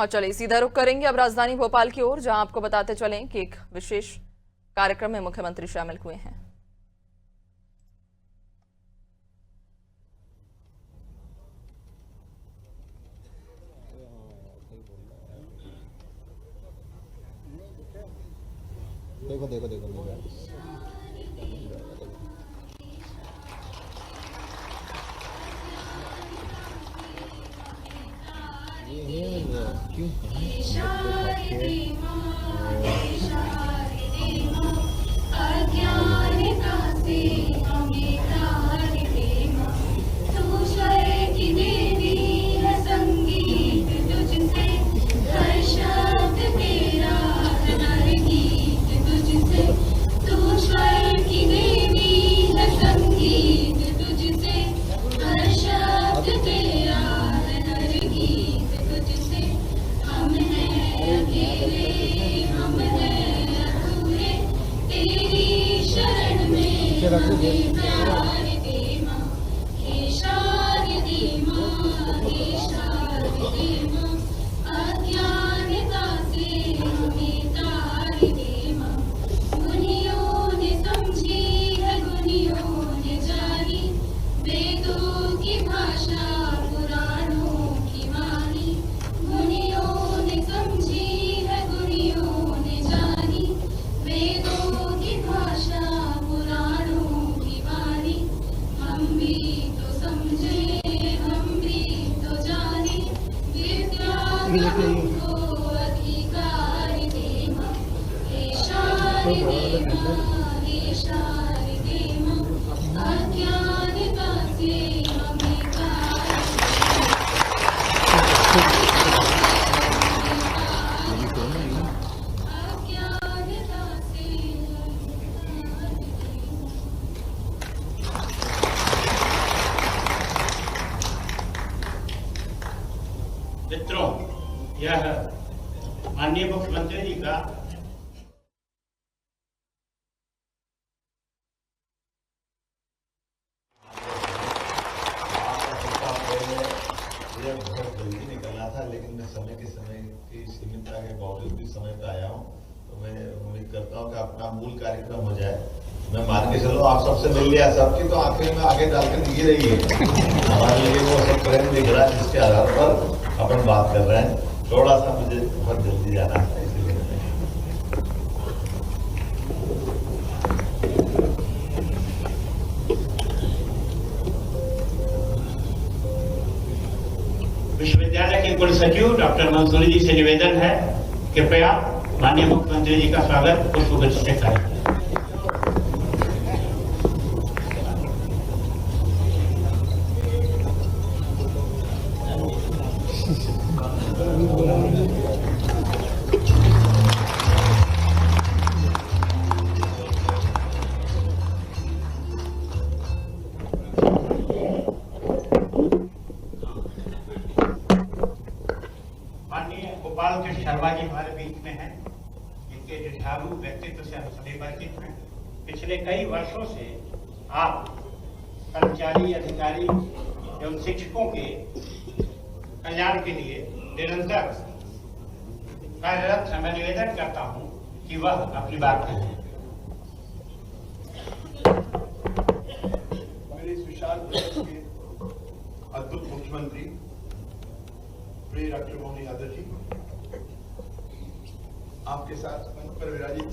और चलिए सीधा रुख करेंगे अब राजधानी भोपाल की ओर, जहां आपको बताते चलें कि एक विशेष कार्यक्रम में मुख्यमंत्री शामिल हुए हैं। देखो देखो देखो क्यों मित्रों, यह माननीय मुख्यमंत्री जी का बहुत जल्दी निकलना था, लेकिन मैं समय की सीमितता के बावजूद भी समय पे आया हूँ। तो मैं उम्मीद करता हूँ कि अपना मूल कार्यक्रम हो जाए। मैं मान के चलो आप सबसे मिल लिया सबकी, तो आखिर में आगे डालकर दिखी रही है हमारे लिए वो सब प्रेम दिख रहा है, जिसके आधार पर अपन बात कर रहे हैं। थोड़ा सा मुझे बहुत जल्दी जाना है, इसीलिए विश्वविद्यालय के कुल सचिव डॉक्टर मंसूरी जी से निवेदन है, कृपया माननीय मुख्यमंत्री जी का स्वागत पुष्पगुच्छ से करें। गोपाल कृष्ण शर्मा जी हमारे बीच में हैं, जिनके जुझारू व्यक्तित्व से हम सभी परिचित हैं। पिछले कई वर्षों से आप कर्मचारी, अधिकारी एवं शिक्षकों के कल्याण के लिए निरंतर कार्यरत हैं। मैं निवेदन करता हूं कि वह अपनी बात कहें। मेरे इस विशाल प्रदेश के अद्भुत मुख्यमंत्री प्रिय डॉक्टर मोहन यादव जी, आपके साथ मंच पर विराजित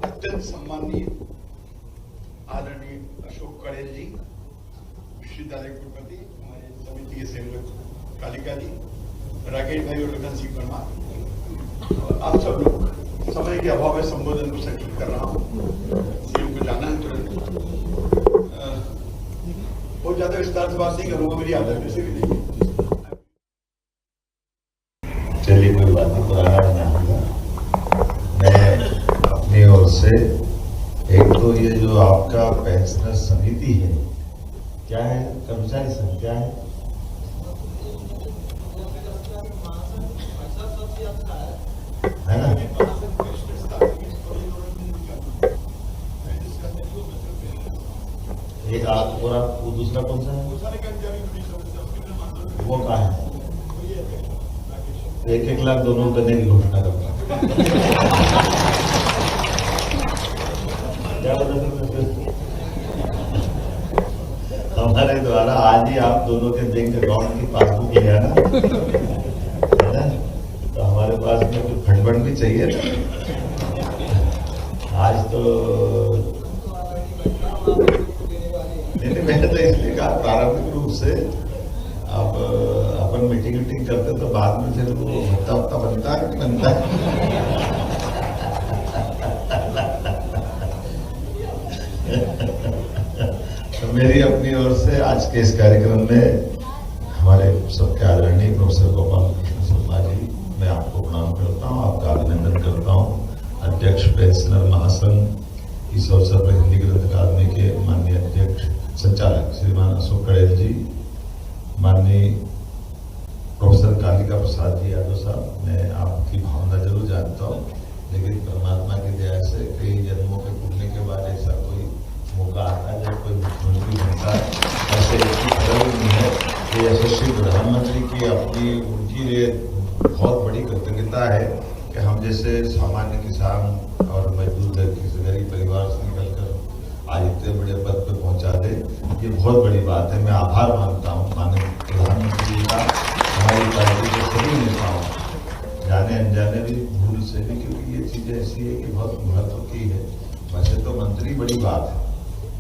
अत्यंत सम्माननीय आदरणीय अशोक कड़ेल जी, विश्वविद्यालय कुलपति, हमारे समिति के संयोजक कालिका जी, राकेश भाई और लखन सिंह परमार, और आप सब लोग। समय के अभाव में संबोधन को संक्षिप्त कर रहा हूँ, सीएम को जाना है तुरंत। बहुत ज्यादा विस्तार से बात नहीं करूंगा, मेरी आदत में से भी नहीं। चलिए कोई बात नहीं, पुराना बनाऊंगा मैं अपनी ओर से। एक तो ये जो आपका पेंशनर समिति है, क्या है, कर्मचारी संघ क्या है, ना? एक आप और आप वो दूसरा कौन सा है, वो कहाँ है? 1-1 लाख दोनों करने की घोषणा करता हूं। क्या हमारे द्वारा आज ही आप दोनों के बैंक अकाउंट की पासबुक ले आना, है ना? तो हमारे पास में कुछ फंड भी चाहिए ना। आज तो नहीं, मैंने तो इसलिए कहा प्रारंभिक रूप से अब अपन मीटिंग करते तो बाद में फिर वो हफ्ता बनता है कि बनता है। तो मेरी अपनी ओर से आज के इस कार्यक्रम में हमारे सबके आदरणीय प्रोफेसर गोपाल कृष्ण शर्मा जी, मैं आपको प्रणाम करता हूँ, आपका अभिनंदन करता हूँ। अध्यक्ष पेंशनर महासंघ इस अवसर पर हिंदी ग्रंथ अकादमी के माननीय अध्यक्ष संचालक श्रीमान अशोक कड़ेल जी, माननीय प्रोफेसर कालिका प्रसाद जी यादव साहब, मैं आपकी भावना जरूर जानता हूँ, लेकिन परमात्मा की दया से कई जन्मों के पुण्य के बाद ऐसा कोई मौका आता है जब कोई मुख्यमंत्री बनता है। ऐसे इसकी खबर नहीं है कि यशस्वी प्रधानमंत्री की अपनी उनकी लिए बहुत बड़ी कृतज्ञता है कि हम जैसे सामान्य किसान और मजदूर किसी गरीब परिवार से निकलकर आज इतने बड़े पद पर पहुंचा दे, ये बहुत बड़ी बात है। मैं आभार मानता हूँ माननीय प्रधानमंत्री जी का, हमारी पार्टी के सभी नेताओं, जाने अनजाने भी, भूल से भी, क्योंकि ये चीजें ऐसी है कि बहुत महत्व की है। वैसे तो मंत्री बड़ी बात है,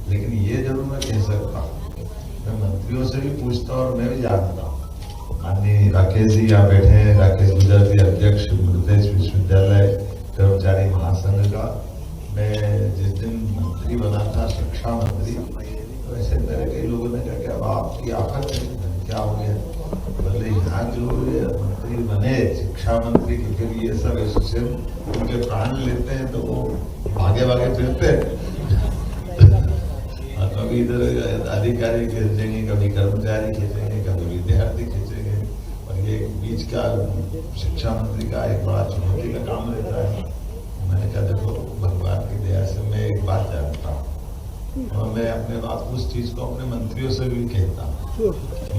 लेकिन ये जरूर मैं कह सकता हूँ, मैं मंत्रियों से भी पूछता हूँ और मैं भी जानता हूँ। माननीय राकेश जी यहाँ बैठे हैं, राकेश गुजर जी अध्यक्ष मध्यप्रदेश विश्वविद्यालय कर्मचारी महासंघ का। मैं जिस दिन मंत्री बना था, शिक्षा मंत्री, तो ऐसे मेरे कई लोगों ने कहा कि अब आपकी आफत क्या हो गया, बोले यहाँ जो मंत्री बने शिक्षा मंत्री के, फिर ये सब एसोसिएशन उनके प्राण लेते हैं तो वो भागे भागे फिरते हैं। कभी इधर अधिकारी खींचेंगे, कभी कर्मचारी खींचेंगे, कभी विद्यार्थी खींचेंगे, और ये बीच का शिक्षा मंत्री का एक बड़ा चुनौती का काम रहता है। मैंने कहा देखो भगवान की दया से मैं एक बात जानता हूँ, और मैं अपने बात उस चीज को अपने मंत्रियों से भी कहता हूँ।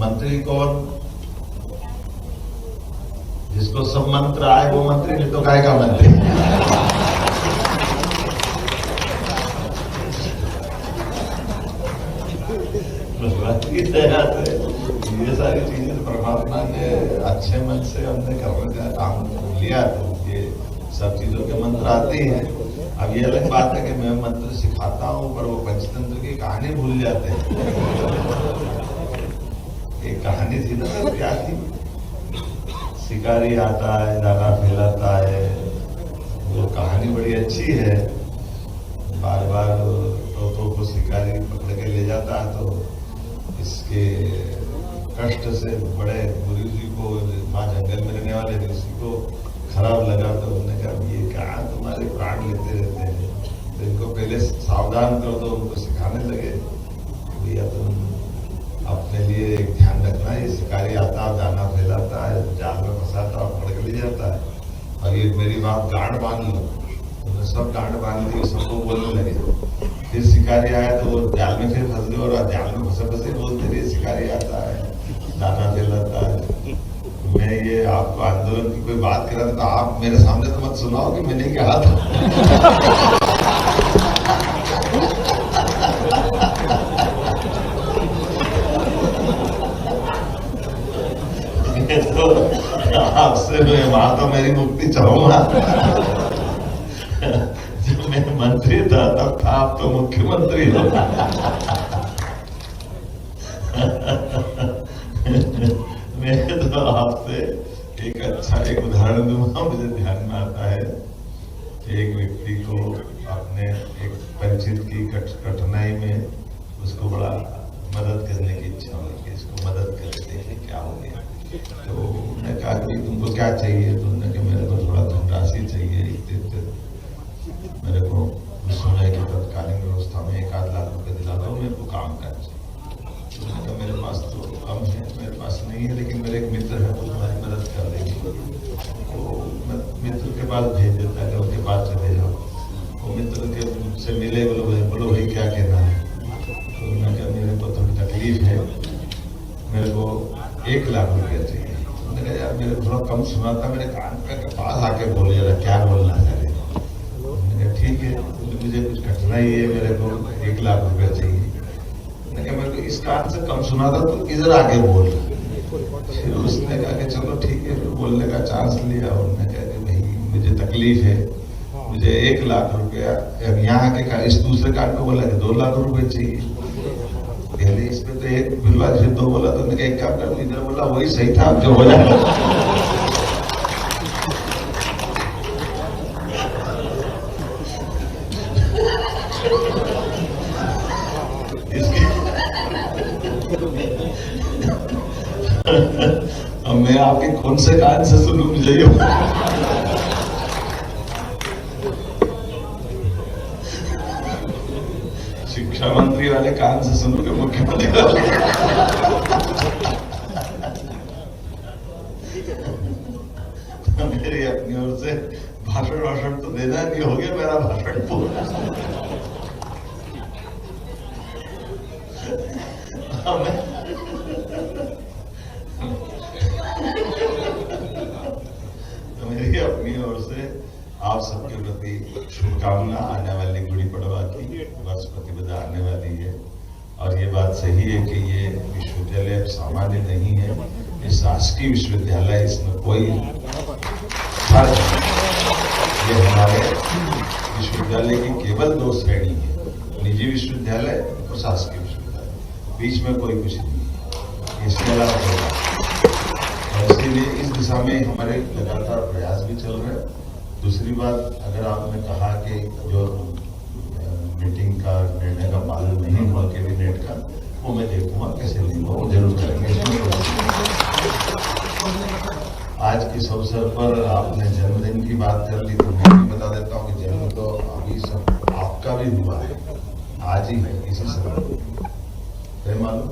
मंत्री कौन? जिसको सब मंत्र आए वो मंत्री, नहीं तो काहे का मंत्री। की दया से ये सारी चीजें परमात्मा के अच्छे मन से हमने करने का काम लिया, तो ये सब चीजों के मंत्र आते हैं। अब ये अलग बात है कि मैं मंत्र सिखाता हूँ, पर वो पंचतंत्र की कहानी भूल जाते हैं। एक कहानी थी ना, क्या थी? शिकारी आता है, दाना फैलाता है, वो कहानी बड़ी अच्छी है। बार बार तोतों को शिकारी पकड़ के ले जाता है, तो इसके कष्ट से बड़े गुरु जी को, वहाँ जंगल में रहने वाले ऋषि को खराब लगा, तो उन्होंने कहा ये कहा तुम्हारे प्राण लेते रहते हैं, तो इनको पहले सावधान कर दो। उनको सिखाने लगे भैया तुम अपने लिए एक ध्यान रखना, ये शिकारी आता है, दाना फैलाता है, जाल में फंसाता है, पकड़ के ले जाता है, और ये मेरी बात गांड बांध लो। उन्होंने सब गांड बांध दी, सबको बोलने लगे। फिर शिकारी आया तो वो जाल में फिर फंस गए, और जाल में फंसे फंसे बोलते रहे शिकारी आता है, दाना फैलाता है। मैं ये आपको आंदोलन की कोई बात कर रहा था, तो आप मेरे सामने तो मत सुनाओ कि मैंने कहा था। तो आपसे मैं वहां तो मेरी मुक्ति चाहूंगा। जब मैं मंत्री था तब था, आप तो मुख्यमंत्री हो। मैं तो आपसे एक अच्छा एक उदाहरण दूंगा, मुझे ध्यान में आता है। एक व्यक्ति को अपने एक परिचित की कठिनाई में उसको बड़ा मदद करने की इच्छा हुई कि इसको मदद करते हैं, क्या हो गया। तो उन्होंने कहा कि तुमको क्या चाहिए? तो उन्होंने कहा मेरे को थोड़ा धनराशि चाहिए, मेरे को उस समय की तत्कालीन व्यवस्था में 1-8 लाख रुपए दिलाता हूँ, मेरे को काम करना चाहिए। उन्होंने कहा मेरे पास तो कम है, मेरे पास नहीं है, लेकिन मेरे एक मित्र है, वो तुम्हारी मदद कर देंगे। तो मैं मित्र के पास भेज देता है कि उनके पास चले जाओ। वो मित्र के से मिले, बोलो भाई क्या कहना है? तो उन्होंने कहा मेरे को थोड़ी तकलीफ है, मेरे को 1 लाख रुपया चाहिए। उन्होंने कहा यार मेरे थोड़ा कम सुना था, मेरे कान पे के पास आके बोले जरा क्या बोलना चाह रहे। मैंने कहा ठीक है, मुझे कुछ घटना ही है, मेरे को 1 लाख रुपया चाहिए। मैंने कहा मेरे को इस कान से कम सुना था, तो इधर आके बोल। फिर उसने कहा कि चलो ठीक है, फिर बोलने का चांस लिया। उन्होंने कहा कि भाई मुझे तकलीफ है, मुझे 1 लाख रुपया, यहाँ के इस दूसरे कान पे बोला कि 2 लाख रुपए चाहिए। पहले इसमें तो 1 बोला, फिर 2 बोला, तो उन्होंने कहा एक काम कर, इधर बोला वही सही था, जो हो जाए। अब मैं आपके कौन से कान से सुनूं, मुझे ये शिक्षा मंत्री वाले कान से सुनूं कि मुख्यमंत्री वाले? मेरी अपनी ओर से भाषण तो देना नहीं, हो गया मेरा भाषण पूरा। मेरी अपनी ओर से आप सबके प्रति शुभकामना। आने वाली गुड़ी पड़वा की वर्ष प्रतिपदा आने वाली है, और ये बात सही है कि ये विश्वविद्यालय सामान्य नहीं है, ये शासकीय विश्वविद्यालय, इसमें कोई फर्क नहीं। ये हमारे विश्वविद्यालय की केवल 2 श्रेणी है, निजी विश्वविद्यालय और शासकीय विश्वविद्यालय, बीच में कोई कुछ नहीं है, इसके अलावा कोई। और इसीलिए इस दिशा में हमारे लगातार प्रयास भी चल रहे हैं। दूसरी बात, अगर आपने कहा कि जो मीटिंग का निर्णय का पालन नहीं हुआ कैबिनेट का, वो मैं देखूंगा कैसे नहीं हुआ, वो जरूर करेंगे। आज के इस अवसर पर आपने जन्मदिन की बात कर ली, तो मैं भी बता देता हूँ कि जन्म तो अभी सब आपका भी हुआ है, आज ही है, इसी समय मालूम।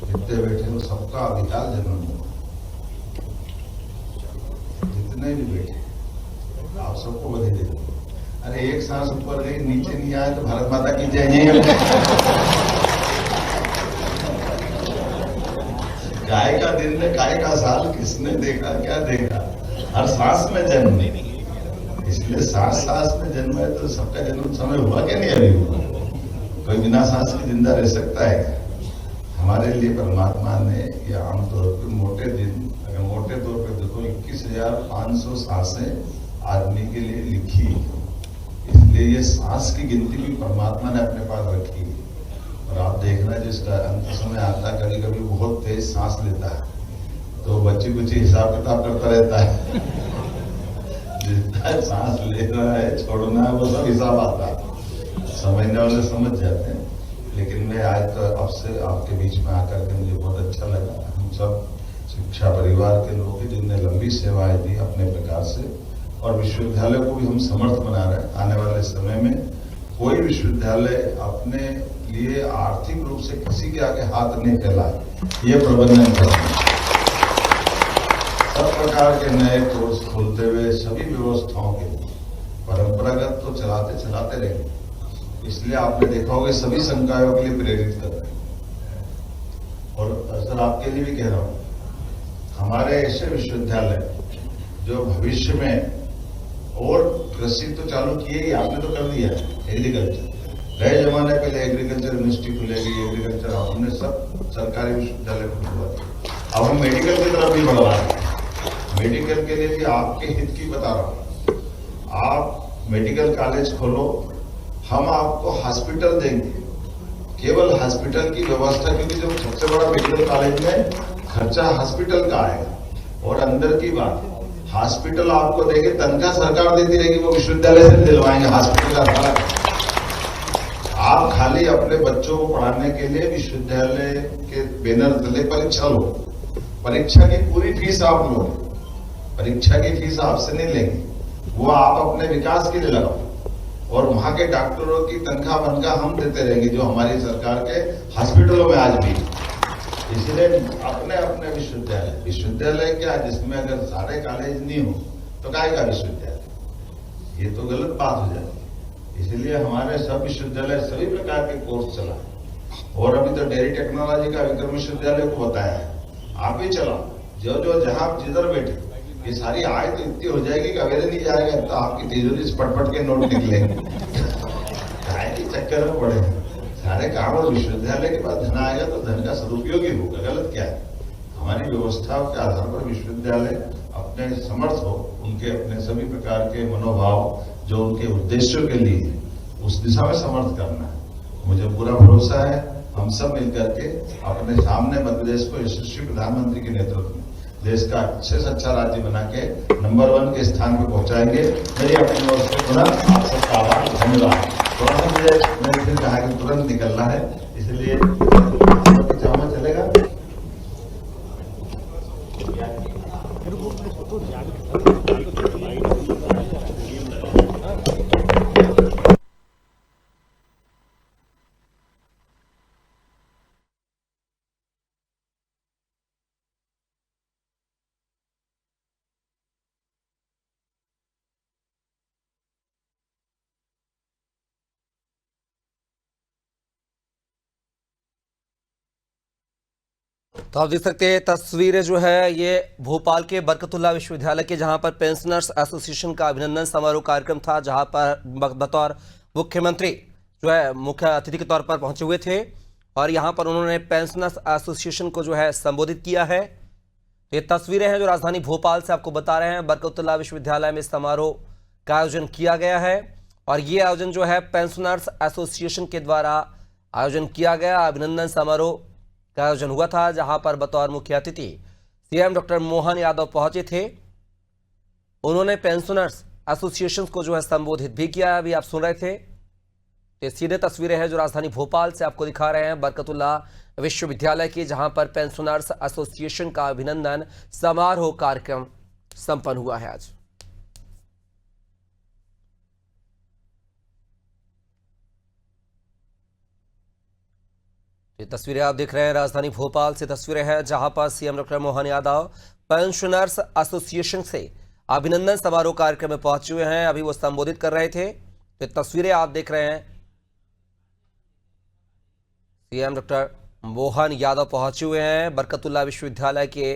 जितने बैठे हो सबका विशाल जन्म हुआ, जितने भी बैठे आप सबको बधाई देते। अरे 1 सांस ऊपर गई, नीचे नहीं आए तो भारत माता की जय नहीं। गाय का दिन ने काय का साल, किसने देखा क्या देखा, हर सांस में जन्म नहीं। इसलिए सांस में जन्म है, तो सबका जन्म समय हुआ क्या नहीं अभी हुआ? कोई बिना सांस के जिंदा रह सकता है? हमारे लिए परमात्मा ने ये आमतौर पर मोटे दिन, अगर मोटे तौर पर देखो 21,500 सांसें आदमी के लिए लिखी, इसलिए ये सांस की गिनती भी परमात्मा ने अपने पास रखी है। और आप देखना जिसका अंत समय आता, कभी कभी बहुत तेज सांस लेता है, तो बच्ची कुछ हिसाब किताब करता रहता है। जितना सांस ले रहा है, छोड़ना है, वो सब हिसाब आता है, समझने वाले समझ जाते हैं। लेकिन मैं आज तो अब से आपके बीच में आकर के मुझे बहुत अच्छा लगा। हम सब शिक्षा परिवार के लोग हैं जिनने लंबी सेवाएं दी अपने प्रकार से, और विश्वविद्यालय को भी हम समर्थ बना रहे हैं। आने वाले समय में कोई विश्वविद्यालय अपने लिए आर्थिक रूप से किसी के आगे हाथ नहीं फैलाए, ये प्रबंधन करेंगे। सब प्रकार के नए कोर्स खोलते हुए सभी व्यवस्थाओं के लिए परंपरागत तो चलाते रहेंगे। इसलिए आपने देखा होगा सभी संकायों के लिए प्रेरित कर रहे हैं। और सर आपके लिए भी कह रहा हूं, हमारे ऐसे विश्वविद्यालय जो भविष्य में, और कृषि तो चालू किए ही, आपने तो कर दिया एग्रीकल्चर। गए जमाने पहले एग्रीकल्चर यूनिवर्सिटी खुलेगी, एग्रीकल्चर हमने सब सरकारी विश्वविद्यालय खुलवा दिया। अब हम मेडिकल की तरफ भी बढ़वा रहे हैं। मेडिकल के लिए भी आपके हित की बता रहा हूं, आप मेडिकल कॉलेज खोलो, हम आपको हॉस्पिटल देंगे, केवल हॉस्पिटल की व्यवस्था, क्योंकि जो सबसे बड़ा मेडिकल कॉलेज में खर्चा हॉस्पिटल का आएगा। और अंदर की बात, हॉस्पिटल आपको देंगे, तनख्वाह सरकार देती रहेगी, वो विश्वविद्यालय से दिलवाएंगे हॉस्पिटल का भाड़ा। आप खाली अपने बच्चों को पढ़ाने के लिए विश्वविद्यालय के बैनर तले परीक्षा लो, परीक्षा की पूरी फीस आप लो, परीक्षा की फीस आपसे नहीं लेंगे, वो आप अपने विकास के लिए लगाओ। और वहां के डॉक्टरों की तनख्वाह बनका हम देते रहेंगे, जो हमारी सरकार के हॉस्पिटलों में आज भी। इसलिए अपने अपने विश्वविद्यालय क्या, जिसमें अगर सारे कॉलेज नहीं हो तो काय का विश्वविद्यालय, ये तो गलत बात हो जाती है। इसलिए हमारे सब विश्वविद्यालय सभी प्रकार के कोर्स चला। और अभी तो डेयरी टेक्नोलॉजी का विक्रम विश्वविद्यालय को बताया है, आप भी चलाओ। जो जो जहां जिधर बैठे ये सारी आय तो इतनी हो जाएगी कि अवेले नहीं जाएगा तो आपकी तिजोरी से पटपट के नोट निकलेंगे। काय के चक्कर में पड़े सारे काम, और विश्वविद्यालय के बाद धन आएगा तो धन का सदुपयोग ही होगा, गलत क्या है। हमारी व्यवस्थाओं के आधार पर विश्वविद्यालय अपने समर्थ हो, उनके अपने सभी प्रकार के मनोभाव जो उनके उद्देश्यों के लिए उस दिशा में समर्थ करना है। मुझे पूरा भरोसा है हम सब मिलकर के अपने सामने मध्य प्रदेश को यशस्वी प्रधानमंत्री के नेतृत्व में देश का अच्छे से अच्छा राज्य बना के नंबर 1 के स्थान पर पहुंचाएंगे। मेरी अपनी ओर से पुनः आप सबका आभार, धन्यवाद। थोड़ा सा मैंने फिर कहा कि तुरंत निकलना है, इसलिए चावल चलेगा। तो आप देख सकते हैं तस्वीरें जो है ये भोपाल के बरकतुल्लाह विश्वविद्यालय के, जहां पर पेंशनर्स एसोसिएशन का अभिनंदन समारोह कार्यक्रम था, जहां पर बतौर मुख्यमंत्री जो है मुख्य अतिथि के तौर पर पहुंचे हुए थे और यहां पर उन्होंने पेंशनर्स एसोसिएशन को जो है संबोधित किया है। ये तस्वीरें हैं जो राजधानी भोपाल से आपको बता रहे हैं। बरकतुल्लाह विश्वविद्यालय में समारोह का आयोजन किया गया है और ये आयोजन जो है पेंशनर्स एसोसिएशन के द्वारा आयोजन किया गया। अभिनंदन समारोह का आयोजन हुआ था जहां पर बतौर मुख्य अतिथि सीएम डॉक्टर मोहन यादव पहुंचे थे। उन्होंने पेंशनर्स एसोसिएशन को जो है संबोधित भी किया। अभी आप सुन रहे थे, ये सीधे तस्वीरें हैं जो राजधानी भोपाल से आपको दिखा रहे हैं बरकतुल्लाह विश्वविद्यालय की, जहां पर पेंशनर्स एसोसिएशन का अभिनंदन समारोह कार्यक्रम संपन्न हुआ है आज। ये तस्वीरें आप देख रहे हैं राजधानी भोपाल से तस्वीरें हैं जहां पर CM doctor Mohan Yadav pensioners association से अभिनंदन समारोह कार्यक्रम में पहुंचे हुए हैं। अभी वो संबोधित कर रहे थे। तो तस्वीरें आप देख रहे हैं, सीएम डॉक्टर मोहन यादव पहुंचे हुए हैं बरकतुल्लाह विश्वविद्यालय के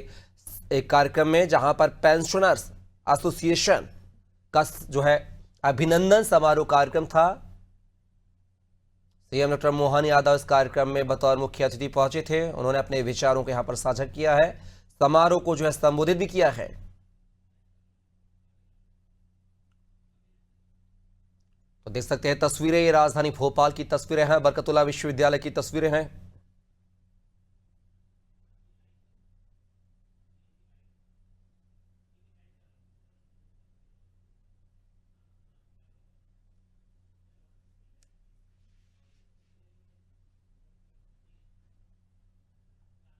एक कार्यक्रम में जहां पर पेंशनर्स एसोसिएशन का जो है अभिनंदन समारोह कार्यक्रम था। सीएम डॉक्टर मोहन यादव इस कार्यक्रम में बतौर मुख्य अतिथि पहुंचे थे। उन्होंने अपने विचारों को यहां पर साझा किया है, समारोह को जो है संबोधित भी किया है। तो देख सकते हैं तस्वीरें, ये राजधानी भोपाल की तस्वीरें हैं, बरकतुल्लाह विश्वविद्यालय की तस्वीरें हैं।